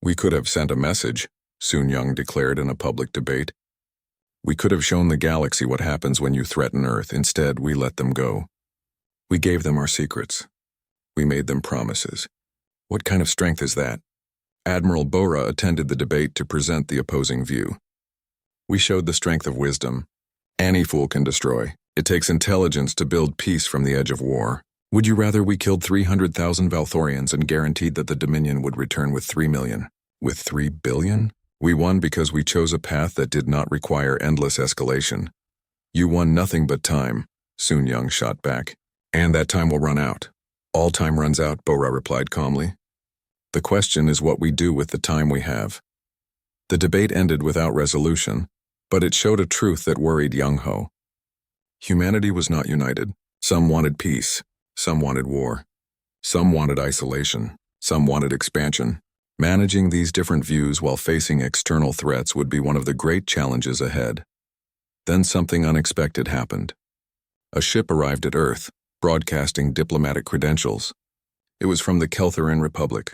We could have sent a message, Sun Young declared in a public debate. We could have shown the galaxy what happens when you threaten Earth. Instead, we let them go. We gave them our secrets. We made them promises. What kind of strength is that? Admiral Bora attended the debate to present the opposing view. We showed the strength of wisdom. Any fool can destroy. It takes intelligence to build peace from the edge of war. Would you rather we killed 300,000 Valthorians and guaranteed that the Dominion would return with 3 million? With 3 billion? We won because we chose a path that did not require endless escalation. You won nothing but time, Sun Young shot back. And that time will run out. All time runs out, Bora replied calmly. The question is what we do with the time we have. The debate ended without resolution, but it showed a truth that worried Young Ho. Humanity was not united. Some wanted peace, some wanted war. Some wanted isolation, some wanted expansion. Managing these different views while facing external threats would be one of the great challenges ahead. Then something unexpected happened. A ship arrived at Earth, broadcasting diplomatic credentials. It was from the Keltheran Republic.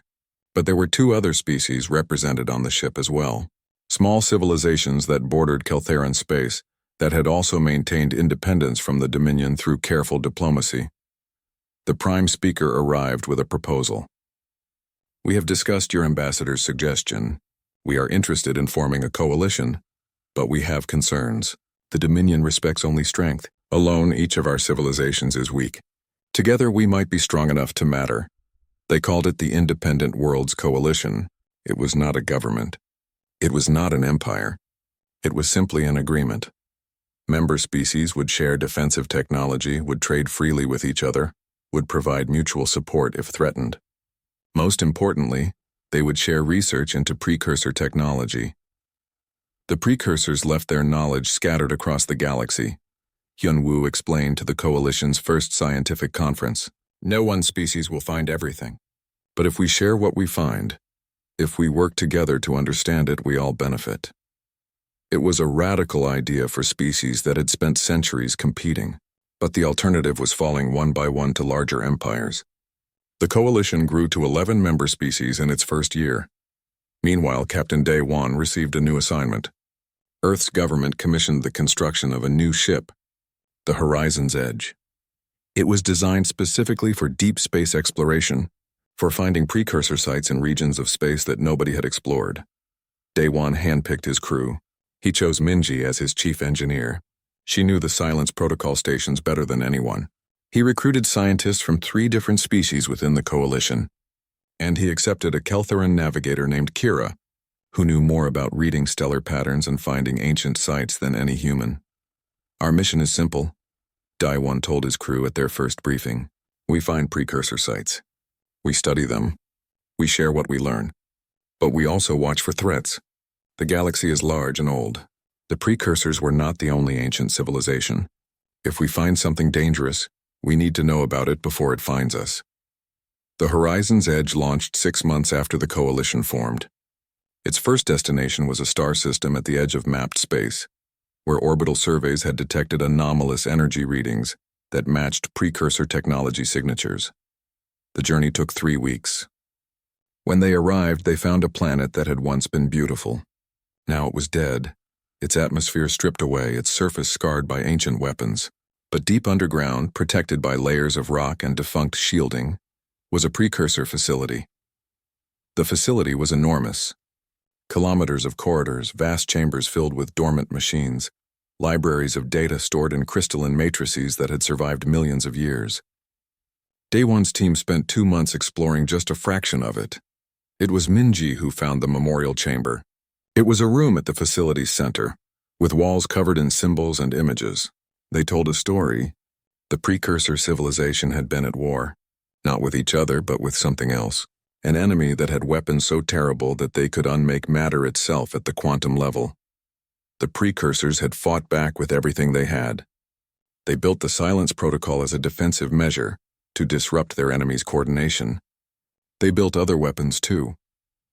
But there were 2 other species represented on the ship as well. Small civilizations that bordered Keltheran space that had also maintained independence from the Dominion through careful diplomacy. The Prime Speaker arrived with a proposal. We have discussed your ambassador's suggestion. We are interested in forming a coalition, but we have concerns. The Dominion respects only strength. Alone, each of our civilizations is weak. Together, we might be strong enough to matter. They called it the Independent Worlds Coalition. It was not a government. It was not an empire. It was simply an agreement. Member species would share defensive technology, would trade freely with each other, would provide mutual support if threatened. Most importantly, they would share research into precursor technology. The precursors left their knowledge scattered across the galaxy. Hyun Woo explained to the Coalition's first scientific conference. No one species will find everything. But if we share what we find, if we work together to understand it, we all benefit. It was a radical idea for species that had spent centuries competing, but the alternative was falling one by one to larger empires. The Coalition grew to 11 member species in its first year. Meanwhile, Captain Dae Won received a new assignment. Earth's government commissioned the construction of a new ship, the Horizon's Edge. It was designed specifically for deep space exploration, for finding precursor sites in regions of space that nobody had explored. Dae Won handpicked his crew. He chose Minji as his chief engineer. She knew the silence protocol stations better than anyone. He recruited scientists from 3 different species within the Coalition, and he accepted a Keltheran navigator named Kira, who knew more about reading stellar patterns and finding ancient sites than any human. Our mission is simple, Dae Won told his crew at their first briefing. We find precursor sites. We study them. We share what we learn. But we also watch for threats. The galaxy is large and old. The precursors were not the only ancient civilization. If we find something dangerous, we need to know about it before it finds us. The Horizon's Edge launched 6 months after the Coalition formed. Its first destination was a star system at the edge of mapped space, where orbital surveys had detected anomalous energy readings that matched precursor technology signatures. The journey took 3 weeks. When they arrived, they found a planet that had once been beautiful. Now it was dead, its atmosphere stripped away, its surface scarred by ancient weapons. But deep underground, protected by layers of rock and defunct shielding, was a precursor facility. The facility was enormous. Kilometers of corridors, vast chambers filled with dormant machines, libraries of data stored in crystalline matrices that had survived millions of years. Dae Won's team spent 2 months exploring just a fraction of it. It was Minji who found the memorial chamber. It was a room at the facility's center, with walls covered in symbols and images. They told a story. The precursor civilization had been at war, not with each other but with something else. An enemy that had weapons so terrible that they could unmake matter itself at the quantum level. The precursors had fought back with everything they had. They built the silence protocol as a defensive measure to disrupt their enemy's coordination. They built other weapons too,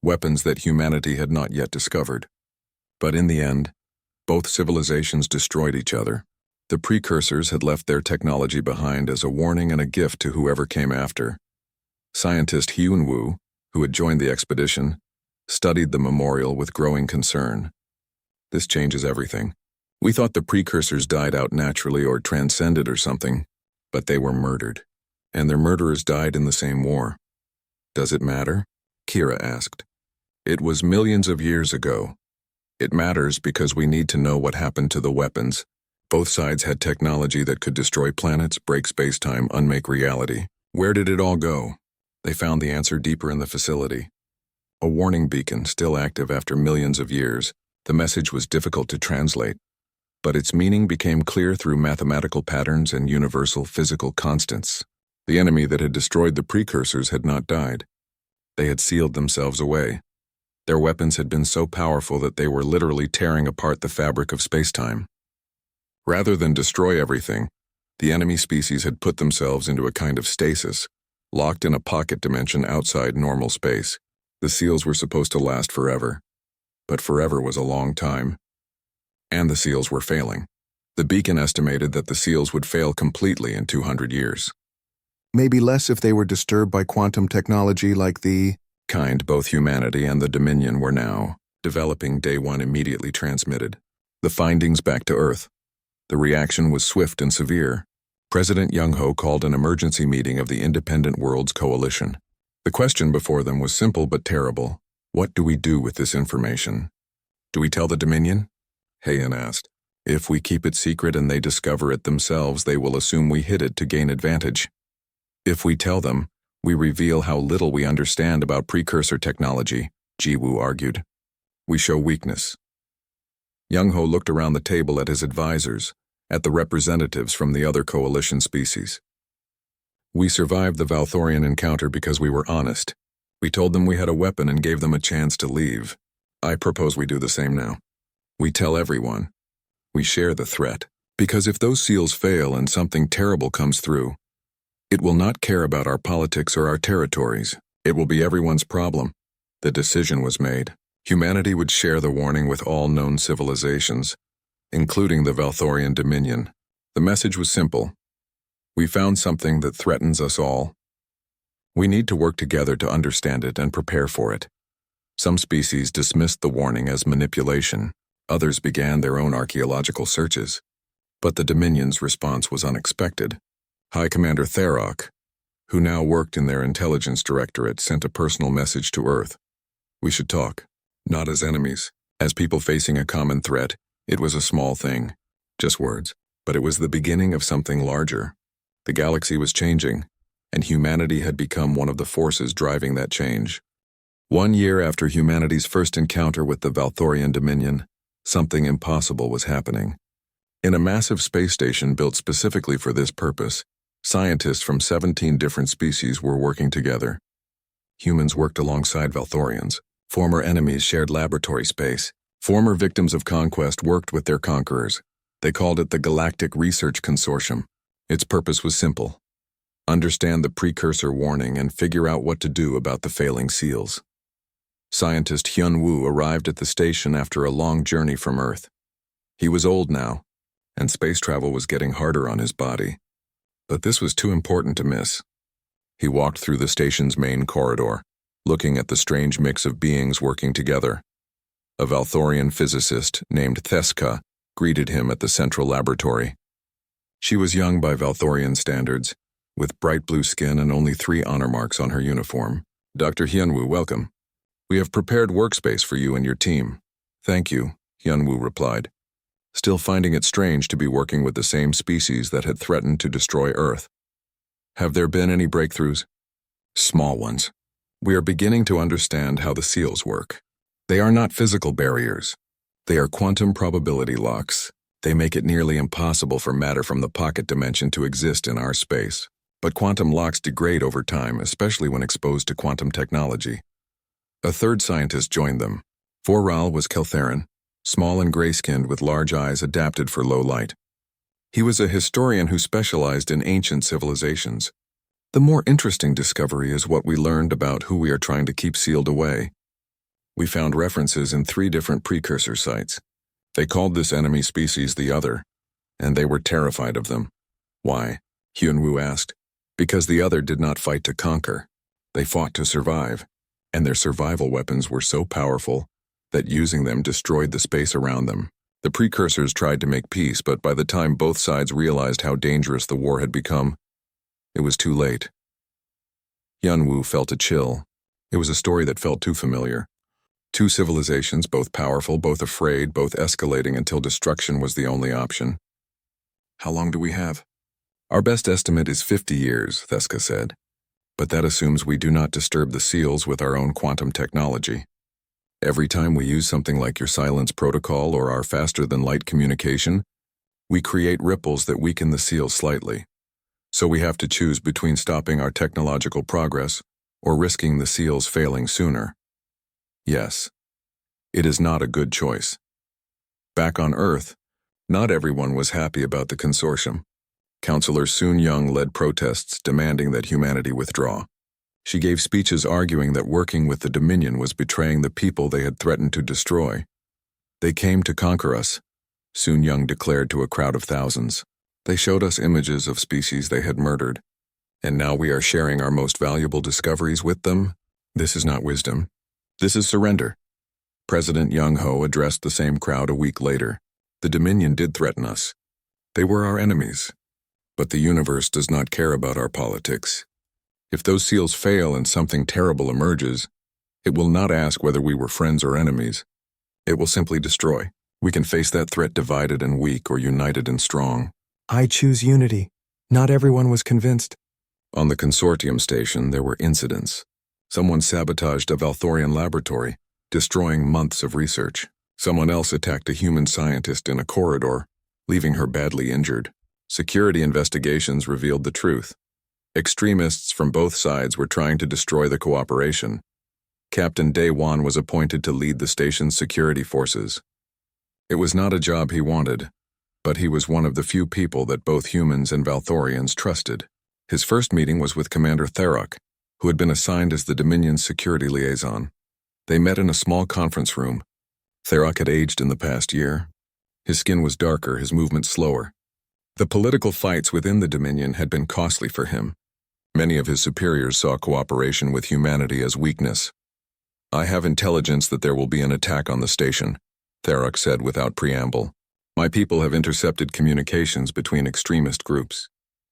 weapons that humanity had not yet discovered. But in the end, both civilizations destroyed each other. The precursors had left their technology behind as a warning and a gift to whoever came after. Scientist Hyun Woo, who had joined the expedition, studied the memorial with growing concern. This changes everything. We thought the precursors died out naturally or transcended or something, but they were murdered, and their murderers died in the same war. Does it matter? Kira asked. It was millions of years ago. It matters because we need to know what happened to the weapons. Both sides had technology that could destroy planets, break space-time, unmake reality. Where did it all go? They found the answer deeper in the facility. A warning beacon, still active after millions of years. The message was difficult to translate, but its meaning became clear through mathematical patterns and universal physical constants. The enemy that had destroyed the precursors had not died. They had sealed themselves away. Their weapons had been so powerful that they were literally tearing apart the fabric of space-time. Rather than destroy everything, the enemy species had put themselves into a kind of stasis, locked in a pocket dimension outside normal space. The seals were supposed to last forever, but forever was a long time. And the seals were failing. The beacon estimated that the seals would fail completely in 200 years. Maybe less if they were disturbed by quantum technology like the kind both humanity and the Dominion were now developing. Day one immediately transmitted the findings back to Earth. The reaction was swift and severe. President Young-ho called an emergency meeting of the Independent Worlds Coalition. The question before them was simple but terrible. What do we do with this information? Do we tell the Dominion? Heian asked. If we keep it secret and they discover it themselves, they will assume we hid it to gain advantage. If we tell them, we reveal how little we understand about precursor technology, Ji-woo argued. We show weakness. Young-ho looked around the table at his advisors, at the representatives from the other coalition species. We survived the Valthorian encounter because we were honest. We told them we had a weapon and gave them a chance to leave. I propose we do the same now. We tell everyone. We share the threat. Because if those seals fail and something terrible comes through, it will not care about our politics or our territories. It will be everyone's problem. The decision was made. Humanity would share the warning with all known civilizations, including the Valthorian Dominion. The message was simple. We found something that threatens us all. We need to work together to understand it and prepare for it. Some species dismissed the warning as manipulation. Others began their own archaeological searches. But the Dominion's response was unexpected. High Commander Tharok, who now worked in their intelligence directorate, sent a personal message to Earth. We should talk, not as enemies, as people facing a common threat. It was a small thing, just words, but it was the beginning of something larger. The galaxy was changing, and humanity had become one of the forces driving that change. 1 year after humanity's first encounter with the Valthorian Dominion, something impossible was happening. In a massive space station built specifically for this purpose, scientists from 17 different species were working together. Humans worked alongside Valthorians. Former enemies shared laboratory space. Former victims of conquest worked with their conquerors. They called it the Galactic Research Consortium. Its purpose was simple. Understand the precursor warning and figure out what to do about the failing seals. Scientist Hyun-woo arrived at the station after a long journey from Earth. He was old now, and space travel was getting harder on his body. But this was too important to miss. He walked through the station's main corridor, looking at the strange mix of beings working together. A Valthorian physicist named Theska greeted him at the central laboratory. She was young by Valthorian standards, with bright blue skin and only 3 honor marks on her uniform. Dr. Hyun-woo, welcome. We have prepared workspace for you and your team. Thank you, Hyun-woo replied, still finding it strange to be working with the same species that had threatened to destroy Earth. Have there been any breakthroughs? Small ones. We are beginning to understand how the seals work. They are not physical barriers. They are quantum probability locks. They make it nearly impossible for matter from the pocket dimension to exist in our space. But quantum locks degrade over time, especially when exposed to quantum technology. A third scientist joined them. Foral was Keltherin, small and gray-skinned with large eyes adapted for low light. He was a historian who specialized in ancient civilizations. The more interesting discovery is what we learned about who we are trying to keep sealed away. We found references in 3 different precursor sites. They called this enemy species the Other, and they were terrified of them. Why? Hyun-woo asked. Because the Other did not fight to conquer. They fought to survive. and their survival weapons were so powerful that using them destroyed the space around them. The precursors tried to make peace, but by the time both sides realized how dangerous the war had become, it was too late. Yunwu felt a chill. It was a story that felt too familiar. Two civilizations, both powerful, both afraid, both escalating until destruction was the only option. How long do we have? Our best estimate is 50 years, Theska said. But that assumes we do not disturb the seals with our own quantum technology. Every time we use something like your silence protocol or our faster-than-light communication, we create ripples that weaken the seals slightly. So we have to choose between stopping our technological progress or risking the seals failing sooner. Yes, it is not a good choice. Back on Earth, not everyone was happy about the consortium. Counselor Soon Young led protests demanding that humanity withdraw. She gave speeches arguing that working with the Dominion was betraying the people they had threatened to destroy. They came to conquer us, Soon Young declared to a crowd of thousands. They showed us images of species they had murdered, and now we are sharing our most valuable discoveries with them? This is not wisdom. This is surrender. President Young Ho addressed the same crowd a week later. The Dominion did threaten us. They were our enemies. But the universe does not care about our politics. If those seals fail and something terrible emerges, it will not ask whether we were friends or enemies. It will simply destroy. We can face that threat divided and weak or united and strong. I choose unity. Not everyone was convinced. On the consortium station, there were incidents. Someone sabotaged a Valthorian laboratory, destroying months of research. Someone else attacked a human scientist in a corridor, leaving her badly injured. Security investigations revealed the truth. Extremists from both sides were trying to destroy the cooperation. Captain Daewon was appointed to lead the station's security forces. It was not a job he wanted, but he was one of the few people that both humans and Valthorians trusted. His first meeting was with Commander Tharok, who had been assigned as the Dominion's security liaison. They met in a small conference room. Tharok had aged in the past year. His skin was darker, his movements slower. The political fights within the Dominion had been costly for him. Many of his superiors saw cooperation with humanity as weakness. I have intelligence that there will be an attack on the station, Tharok said without preamble. My people have intercepted communications between extremist groups.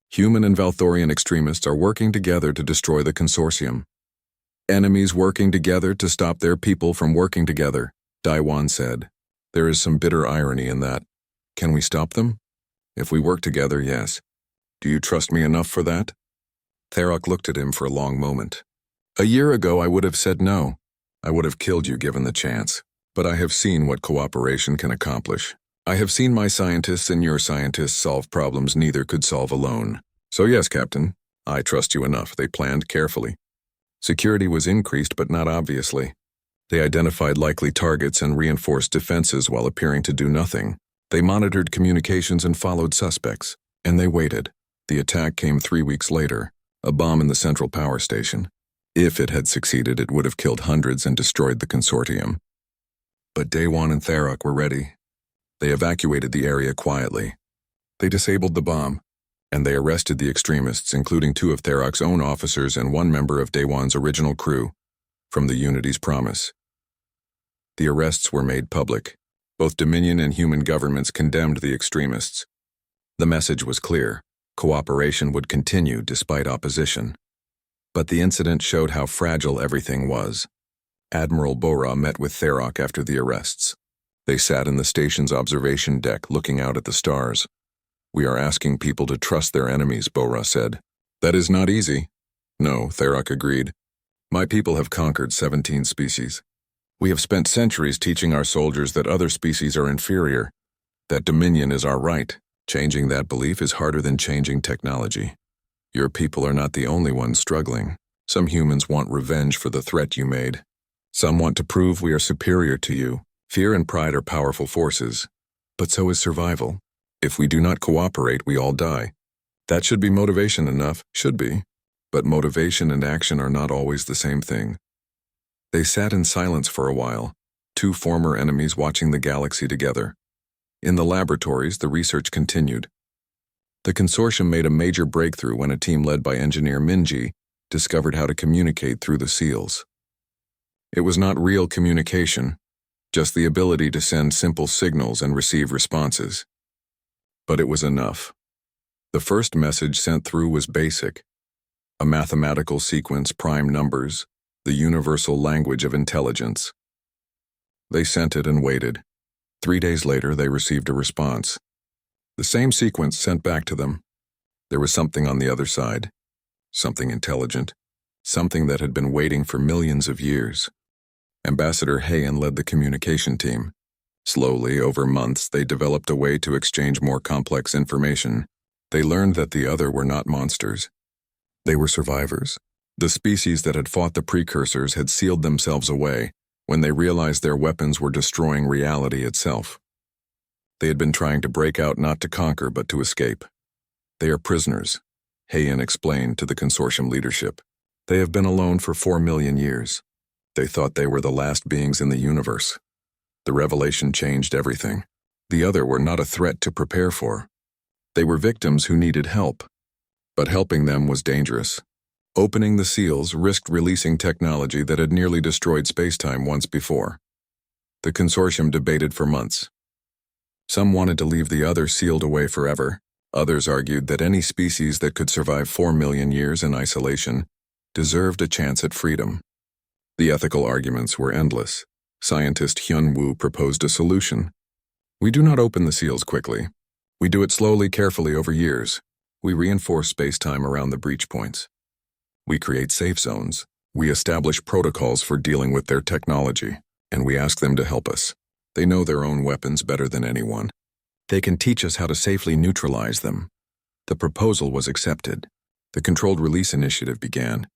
Human and Valthorian extremists are working together to destroy the consortium. Enemies working together to stop their people from working together, Daewon said. There is some bitter irony in that. Can we stop them? If we work together, yes. Do you trust me enough for that? Tharok looked at him for a long moment. A year ago, I would have said no. I would have killed you given the chance. But I have seen what cooperation can accomplish. I have seen my scientists and your scientists solve problems neither could solve alone. So yes, Captain, I trust you enough. They planned carefully. Security was increased, but not obviously. They identified likely targets and reinforced defenses while appearing to do nothing. They monitored communications and followed suspects. And they waited. The attack came 3 weeks later, a bomb in the central power station. If it had succeeded, it would have killed hundreds and destroyed the consortium. But Daewon and Tharok were ready. They evacuated the area quietly. They disabled the bomb, and they arrested the extremists, including 2 of Tharok's own officers and 1 member of Daewon's original crew, from the Unity's promise. The arrests were made public. Both Dominion and human governments condemned the extremists. The message was clear. Cooperation would continue despite opposition. But the incident showed how fragile everything was. Admiral Bora met with Tharok after the arrests. They sat in the station's observation deck looking out at the stars. We are asking people to trust their enemies, Bora said. That is not easy. No, Tharok agreed. My people have conquered 17 species. We have spent centuries teaching our soldiers that other species are inferior, that dominion is our right. Changing that belief is harder than changing technology. Your people are not the only ones struggling. Some humans want revenge for the threat you made. Some want to prove we are superior to you. Fear and pride are powerful forces, but so is survival. If we do not cooperate, we all die. That should be motivation enough, should be. But motivation and action are not always the same thing. They sat in silence for a while, 2 former enemies watching the galaxy together. In the laboratories, the research continued. The consortium made a major breakthrough when a team led by engineer Minji discovered how to communicate through the seals. It was not real communication, just the ability to send simple signals and receive responses. But it was enough. The first message sent through was basic. A mathematical sequence, prime numbers, the universal language of intelligence. They sent it and waited. 3 days later, they received a response. The same sequence sent back to them. There was something on the other side. Something intelligent. Something that had been waiting for millions of years. Ambassador Hayen led the communication team. Slowly, over months, they developed a way to exchange more complex information. They learned that the other were not monsters. They were survivors. The species that had fought the precursors had sealed themselves away when they realized their weapons were destroying reality itself. They had been trying to break out not to conquer but to escape. They are prisoners, Hayen explained to the consortium leadership. They have been alone for 4 million years. They thought they were the last beings in the universe. The revelation changed everything. The other were not a threat to prepare for. They were victims who needed help. But helping them was dangerous. Opening the seals risked releasing technology that had nearly destroyed spacetime once before. The consortium debated for months. Some wanted to leave the other sealed away forever. Others argued that any species that could survive 4 million years in isolation deserved a chance at freedom. The ethical arguments were endless. Scientist Hyun Woo proposed a solution. We do not open the seals quickly. We do it slowly, carefully over years. We reinforce space-time around the breach points. We create safe zones. We establish protocols for dealing with their technology, and we ask them to help us. They know their own weapons better than anyone. They can teach us how to safely neutralize them. The proposal was accepted. The controlled release initiative began.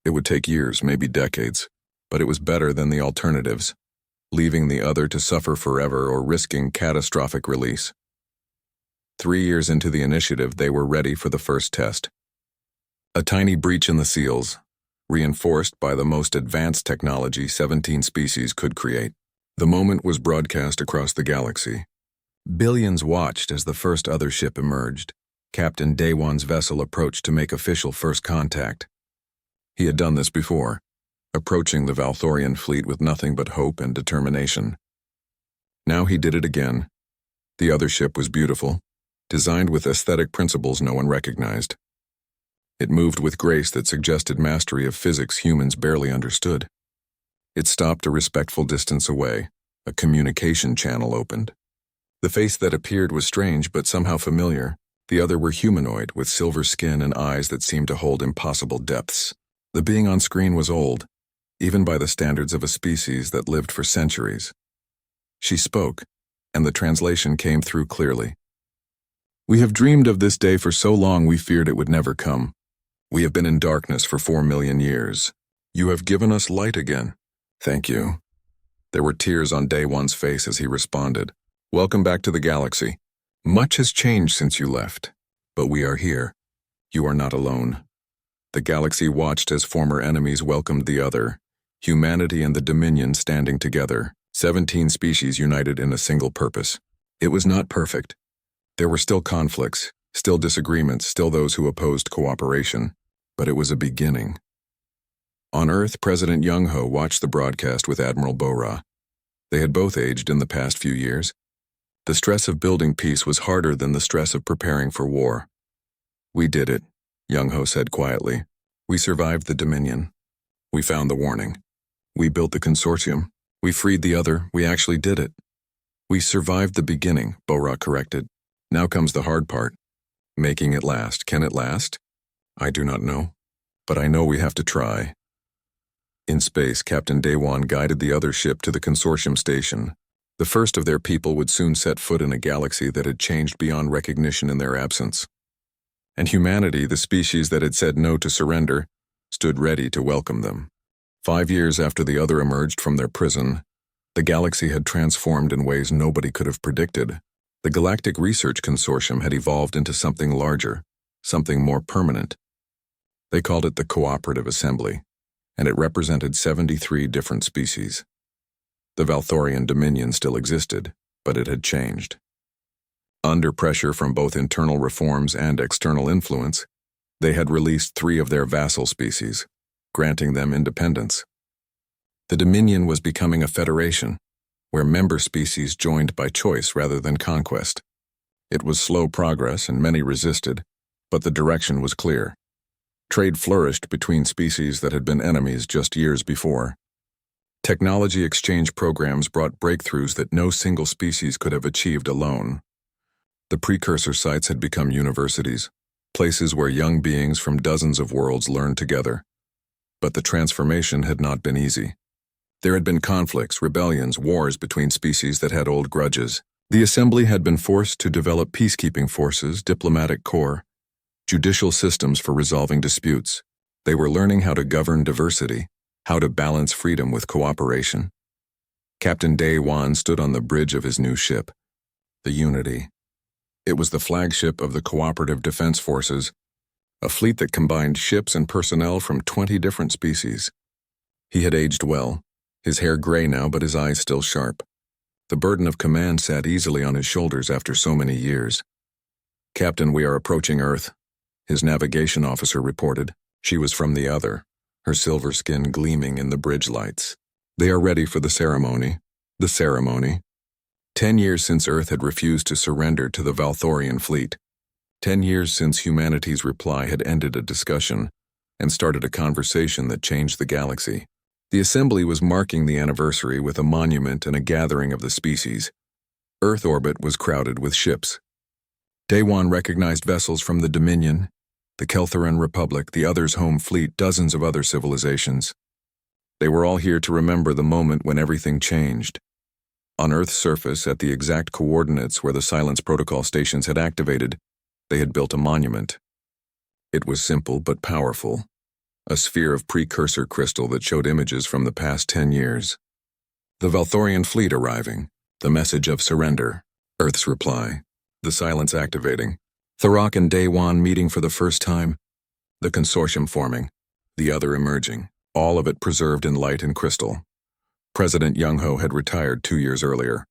It would take years, maybe decades, but it was better than the alternatives, leaving the other to suffer forever or risking catastrophic release. 3 years into the initiative, they were ready for the first test. A tiny breach in the seals, reinforced by the most advanced technology 17 species could create. The moment was broadcast across the galaxy. Billions watched as the first other ship emerged. Captain Daewon's vessel approached to make official first contact. He had done this before, approaching the Valthorian fleet with nothing but hope and determination. Now he did it again. The other ship was beautiful, designed with aesthetic principles no one recognized. It moved with grace that suggested mastery of physics humans barely understood. It stopped a respectful distance away. A communication channel opened. The face that appeared was strange but somehow familiar. The other were humanoid, with silver skin and eyes that seemed to hold impossible depths. The being on screen was old, even by the standards of a species that lived for centuries. She spoke, and the translation came through clearly. We have dreamed of this day for so long we feared it would never come. We have been in darkness for 4 million years. You have given us light again. Thank you. There were tears on Daewon's face as he responded. Welcome back to the galaxy. Much has changed since you left, but we are here. You are not alone. The galaxy watched as former enemies welcomed the other, humanity and the Dominion standing together, 17 species united in a single purpose. It was not perfect. There were still conflicts, still disagreements, still those who opposed cooperation, but it was a beginning. On Earth, President Young-ho watched the broadcast with Admiral Bora. They had both aged in the past few years. The stress of building peace was harder than the stress of preparing for war. We did it, Young-ho said quietly. We survived the Dominion. We found the warning. We built the consortium. We freed the other. We actually did it. We survived the beginning, Bora corrected. Now comes the hard part. Making it last. Can it last? I do not know. But I know we have to try. In space, Captain Daewon guided the other ship to the consortium station. The first of their people would soon set foot in a galaxy that had changed beyond recognition in their absence. And humanity, the species that had said no to surrender, stood ready to welcome them. 5 years after the other emerged from their prison, the galaxy had transformed in ways nobody could have predicted. The Galactic Research Consortium had evolved into something larger, something more permanent. They called it the Cooperative Assembly, and it represented 73 different species. The Valthorian Dominion still existed, but it had changed. Under pressure from both internal reforms and external influence, they had released 3 of their vassal species, granting them independence. The Dominion was becoming a federation, where member species joined by choice rather than conquest. It was slow progress and many resisted, but the direction was clear. Trade flourished between species that had been enemies just years before. Technology exchange programs brought breakthroughs that no single species could have achieved alone. The precursor sites had become universities, places where young beings from dozens of worlds learned together. But the transformation had not been easy. There had been conflicts, rebellions, wars between species that had old grudges. The Assembly had been forced to develop peacekeeping forces, diplomatic corps, judicial systems for resolving disputes. They were learning how to govern diversity, how to balance freedom with cooperation. Captain Day Wan stood on the bridge of his new ship, the Unity. It was the flagship of the Cooperative Defense Forces, a fleet that combined ships and personnel from 20 different species. He had aged well, his hair gray now but his eyes still sharp. The burden of command sat easily on his shoulders after so many years. "Captain, we are approaching Earth," his navigation officer reported. She was from the other, her silver skin gleaming in the bridge lights. "They are ready for the ceremony." The ceremony. 10 years since Earth had refused to surrender to the Valthorian fleet. 10 years since humanity's reply had ended a discussion and started a conversation that changed the galaxy. The Assembly was marking the anniversary with a monument and a gathering of the species. Earth orbit was crowded with ships. Daywan recognized vessels from the Dominion, the Keltheran Republic, the Other's home fleet, dozens of other civilizations. They were all here to remember the moment when everything changed. On Earth's surface, at the exact coordinates where the Silence Protocol stations had activated, they had built a monument. It was simple but powerful, a sphere of precursor crystal that showed images from the past 10 years. The Valthorian fleet arriving, the message of surrender, Earth's reply, the silence activating, Tharok and Daywan meeting for the first time, the consortium forming, the Other emerging, all of it preserved in light and crystal. President Young-Ho had retired 2 years earlier.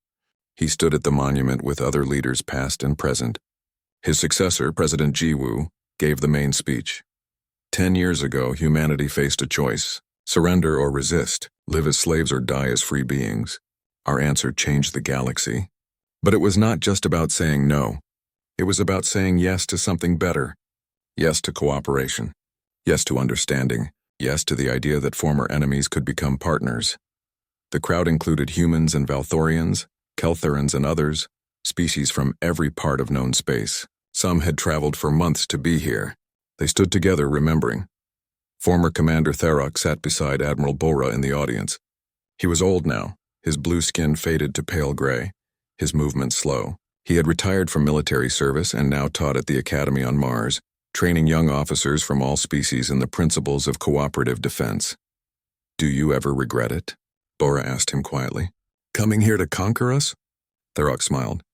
He stood at the monument with other leaders past and present. His successor, President Ji-Woo, gave the main speech. 10 years ago, humanity faced a choice: surrender or resist, live as slaves or die as free beings. Our answer changed the galaxy. But it was not just about saying no. It was about saying yes to something better. Yes to cooperation. Yes to understanding. Yes to the idea that former enemies could become partners. The crowd included humans and Valthorians, Keltherans and others, species from every part of known space. Some had traveled for months to be here. They stood together, remembering. Former Commander Tharok sat beside Admiral Bora in the audience. He was old now, his blue skin faded to pale gray, his movements slow. He had retired from military service and now taught at the Academy on Mars, training young officers from all species in the principles of cooperative defense. "Do you ever regret it?" Bora asked him quietly. "Coming here to conquer us?" Tharok smiled.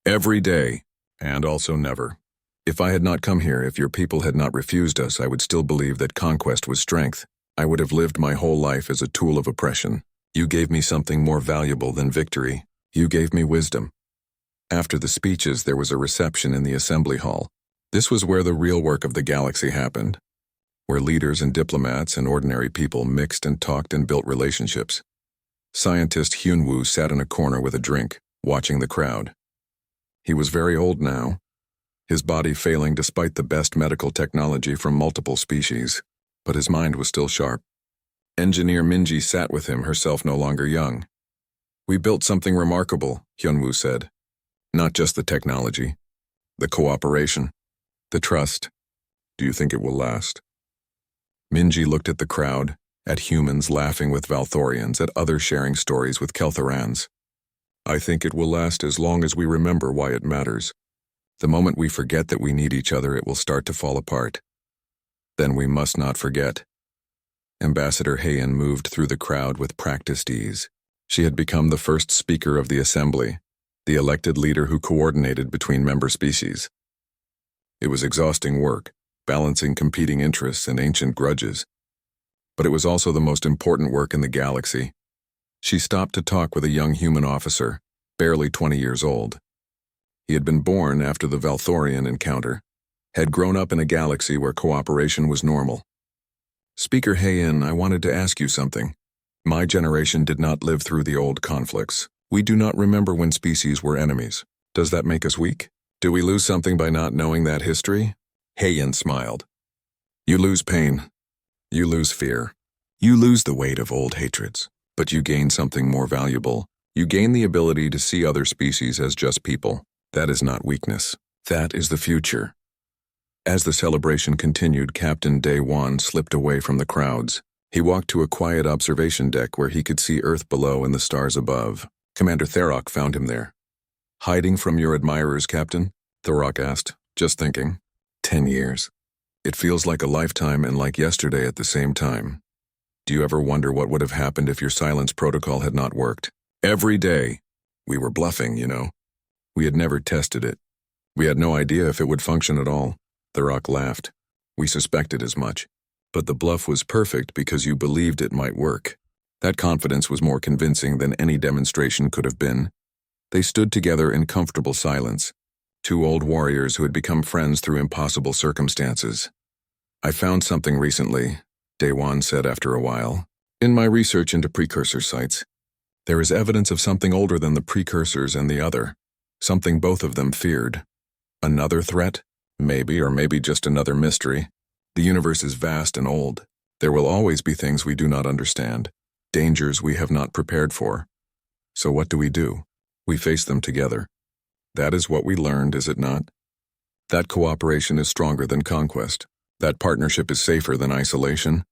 "Every day, and also never. If I had not come here, if your people had not refused us, I would still believe that conquest was strength. I would have lived my whole life as a tool of oppression. You gave me something more valuable than victory. You gave me wisdom." After the speeches, there was a reception in the assembly hall. This was where the real work of the galaxy happened, where leaders and diplomats and ordinary people mixed and talked and built relationships. Scientist Hyun-woo sat in a corner with a drink, watching the crowd. He was very old now, his body failing despite the best medical technology from multiple species, but his mind was still sharp. Engineer Minji sat with him, herself no longer young. "We built something remarkable," Hyun-woo said. "Not just the technology, the cooperation, the trust. Do you think it will last?" Minji looked at the crowd, at humans laughing with Valthorians, at others sharing stories with Keltherans. "I think it will last as long as we remember why it matters. The moment we forget that we need each other, it will start to fall apart. Then we must not forget." Ambassador Heian moved through the crowd with practiced ease. She had become the first speaker of the assembly, the elected leader who coordinated between member species. It was exhausting work, balancing competing interests and ancient grudges. But it was also the most important work in the galaxy. She stopped to talk with a young human officer, barely 20 years old. He had been born after the Valthorian encounter, had grown up in a galaxy where cooperation was normal. "Speaker Heian, I wanted to ask you something." My generation did not live through the old conflicts. We do not remember when species were enemies. Does that make us weak? Do we lose something by not knowing that history? Heian smiled. You lose pain. You lose fear. You lose the weight of old hatreds. But you gain something more valuable. You gain the ability to see other species as just people. That is not weakness. That is the future. As the celebration continued, Captain Day-Wan slipped away from the crowds. He walked to a quiet observation deck where he could see Earth below and the stars above. Commander Tharok found him there. Hiding from your admirers, Captain? Tharok asked, just thinking. 10 years. It feels like a lifetime and like yesterday at the same time. Do you ever wonder what would have happened if your silence protocol had not worked? Every day. We were bluffing, you know. We had never tested it. We had no idea if it would function at all. Tharok laughed. We suspected as much. But the bluff was perfect because you believed it might work. That confidence was more convincing than any demonstration could have been. They stood together in comfortable silence, two old warriors who had become friends through impossible circumstances. I found something recently, Day-Wan said after a while. In my research into precursor sites, there is evidence of something older than the precursors and the other, something both of them feared. Another threat? Maybe, or maybe just another mystery. The universe is vast and old. There will always be things we do not understand, dangers we have not prepared for. So what do? We face them together. That is what we learned, is it not? That cooperation is stronger than conquest. That partnership is safer than isolation.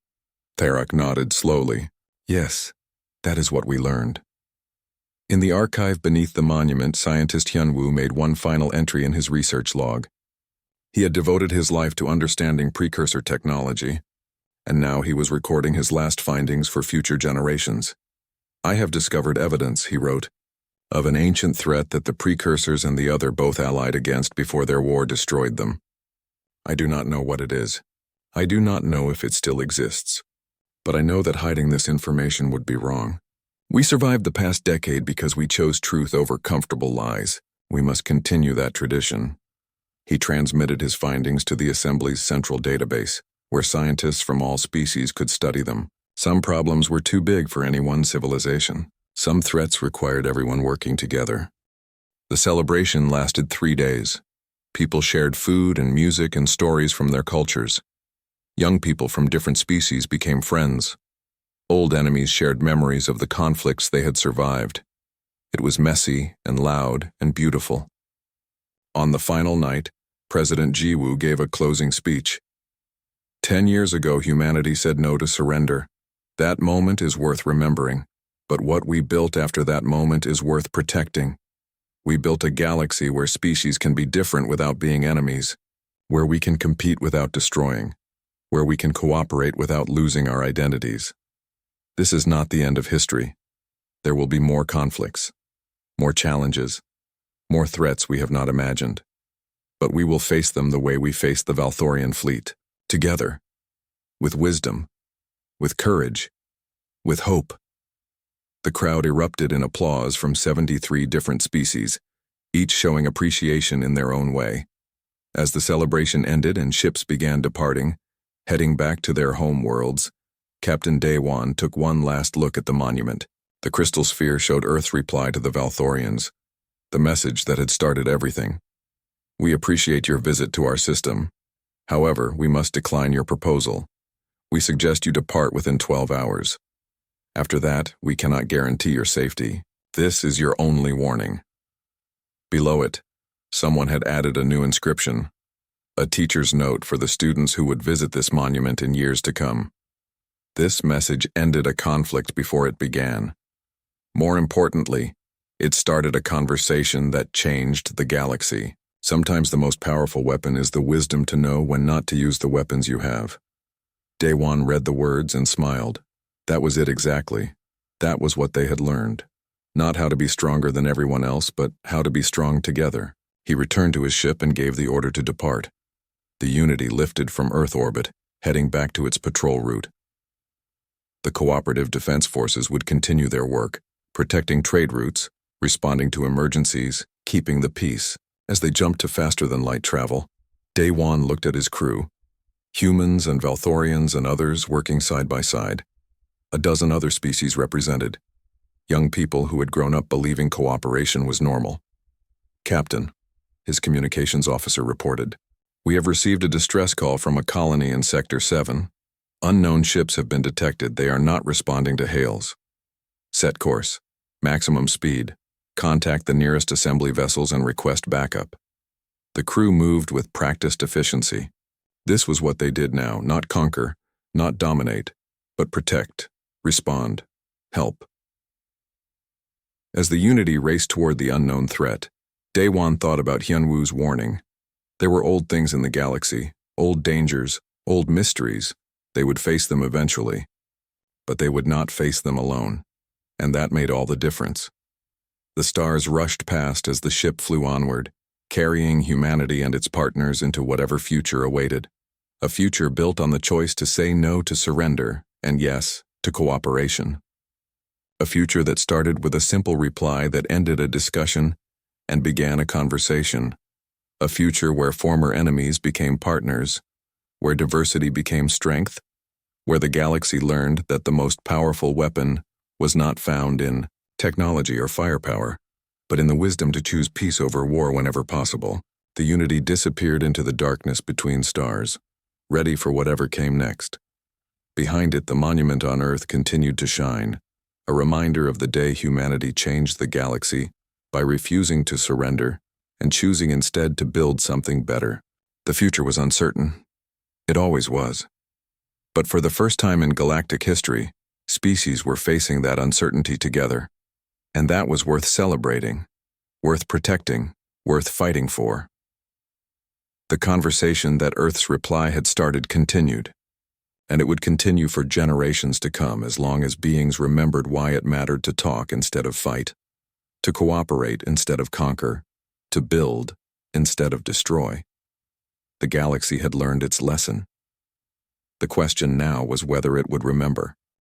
Tharok nodded slowly. Yes, that is what we learned. In the archive beneath the monument, scientist Hyunwoo made one final entry in his research log. He had devoted his life to understanding precursor technology, and now he was recording his last findings for future generations. I have discovered evidence, he wrote, of an ancient threat that the precursors and the other both allied against before their war destroyed them. I do not know what it is. I do not know if it still exists. But I know that hiding this information would be wrong. We survived the past decade because we chose truth over comfortable lies. We must continue that tradition. He transmitted his findings to the Assembly's central database, where scientists from all species could study them. Some problems were too big for any one civilization. Some threats required everyone working together. The celebration lasted 3 days. People shared food and music and stories from their cultures. Young people from different species became friends. Old enemies shared memories of the conflicts they had survived. It was messy and loud and beautiful. On the final night, President Jiwoo gave a closing speech. 10 years ago, humanity said no to surrender. That moment is worth remembering. But what we built after that moment is worth protecting. We built a galaxy where species can be different without being enemies, where we can compete without destroying, where we can cooperate without losing our identities. This is not the end of history. There will be more conflicts, more challenges, more threats we have not imagined. But we will face them the way we faced the Valthorian fleet, together, with wisdom, with courage, with hope. The crowd erupted in applause from 73 different species, each showing appreciation in their own way. As the celebration ended and ships began departing, heading back to their home worlds, Captain Day-Wan took one last look at the monument. The crystal sphere showed Earth's reply to the Valthorians, the message that had started everything. We appreciate your visit to our system. However, we must decline your proposal. We suggest you depart within 12 hours. After that, we cannot guarantee your safety. This is your only warning. Below it, someone had added a new inscription, a teacher's note for the students who would visit this monument in years to come. This message ended a conflict before it began. More importantly, it started a conversation that changed the galaxy. Sometimes the most powerful weapon is the wisdom to know when not to use the weapons you have. Day-Wan read the words and smiled. That was it exactly. That was what they had learned. Not how to be stronger than everyone else, but how to be strong together. He returned to his ship and gave the order to depart. The Unity lifted from Earth orbit, heading back to its patrol route. The cooperative defense forces would continue their work, protecting trade routes, responding to emergencies, keeping the peace. As they jumped to faster-than-light travel, Day-Wan looked at his crew, humans and Valthorians and others working side by side. A dozen other species represented, young people who had grown up believing cooperation was normal. "Captain," his communications officer reported, "we have received a distress call from a colony in Sector 7. Unknown ships have been detected. They are not responding to hails. Set course. Maximum speed. Contact the nearest assembly vessels and request backup." The crew moved with practiced efficiency. This was what they did now, not conquer, not dominate, but protect, respond, help. As the Unity raced toward the unknown threat, Daewon thought about Hyunwoo's warning. There were old things in the galaxy, old dangers, old mysteries. They would face them eventually. But they would not face them alone. And that made all the difference. The stars rushed past as the ship flew onward, carrying humanity and its partners into whatever future awaited. A future built on the choice to say no to surrender and yes to cooperation. A future that started with a simple reply that ended a discussion and began a conversation. A future where former enemies became partners, where diversity became strength, where the galaxy learned that the most powerful weapon was not found in technology or firepower, but in the wisdom to choose peace over war whenever possible. The Unity disappeared into the darkness between stars, ready for whatever came next. Behind it, the monument on Earth continued to shine, a reminder of the day humanity changed the galaxy by refusing to surrender and choosing instead to build something better. The future was uncertain. It always was. But for the first time in galactic history, species were facing that uncertainty together. And that was worth celebrating, worth protecting, worth fighting for. The conversation that Earth's reply had started continued, and it would continue for generations to come as long as beings remembered why it mattered to talk instead of fight, to cooperate instead of conquer, to build instead of destroy. The galaxy had learned its lesson. The question now was whether it would remember.